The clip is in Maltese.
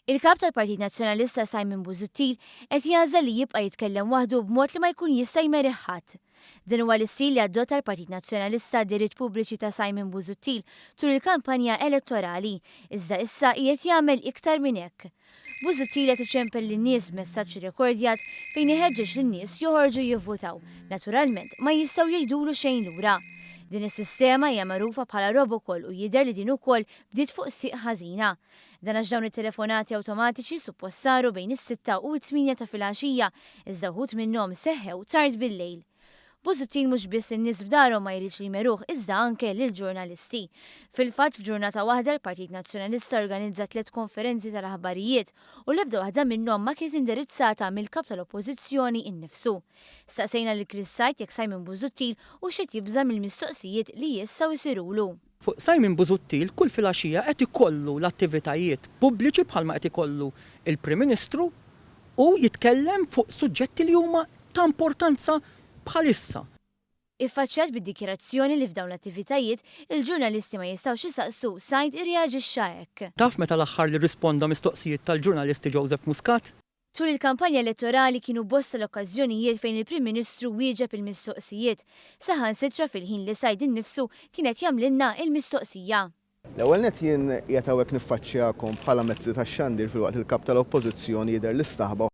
Il-Kap tal-Partit Nazzjonalista Simon Busuttil qed jagħżel li jibqa' jitkellem waħdu b'mod li ma jkun jista' jmerih ħadd. Din huwa l-istil li adotta l-Partit Nazzjonalista d-diritt pubbliċi ta' Simon Busuttil tul il-kampanja elettorali, iżda issa qiegħed jagħmel iktar minn hekk. Busuttil qed iċempel lin-nies b'messaġġ irrekordjat fejn iħeġġeġ lin-nies joħorġu jivvutaw. Naturalment ma jistgħu jgħidulu xejn lura. Din is-sistema hija magħrufa bħala robocall u jidher li din ukoll bdiet fuq sieq ħażina. Dan għax dawn it-telefonati awtomatiċi suppost saru bejn is-6 u 8 ta' filgħaxija, iżda wħud minnhom seħħew tard bil-lejl. Busuttil mhux biss in-nies f'darhom ma jridx li jmeruh iżda anke lill-ġurnalisti. Fil-fatt f'ġurnata waħda l-Partit Nazzjonalista organizza 3 konferenzi tal-aħbarijiet u l-ebda waħda minnhom ma kienet indirizzata mill-Kap tal-Oppozizzjoni innifsu. Staqsejna lil Chris Sajt jekk Simon Busuttil u x'qed jibża mill-mistoqsijiet li jistgħu jsirulu. Fuq Simon Busuttil kull filgħaxija qed ikollu l-attivitajiet pubbliċi bħalma qed ikollu il-Prim Ministru u jitkellem fuq suġġetti li huma ta' importanza bħalissa. Iffaċċjat bid-dikjarazzjoni li f'dawn l-attivitajiet il-ġurnalisti ma jistgħux isaqsu Sajt irreaġixxa hekk. Taf meta l-aħħar li risponda mistoqsijiet tal-ġurnalisti Joseph Muscat? Tul il-kampanja elettorali kienu bosta l-okkażjonijiet fejn il-Prim Ministru wieġeb il-mistoqsijiet. Saħansitra fil-ħin li Sajt innifsu kienet jagħmlilna il-mistoqsija. L-ewwel nett jien qiegħed hawnhekk niffaċċjakom bħala mezzi tax-xandir filwaqt il-Kap tal-Oppożizzjoni jidher l-istaħba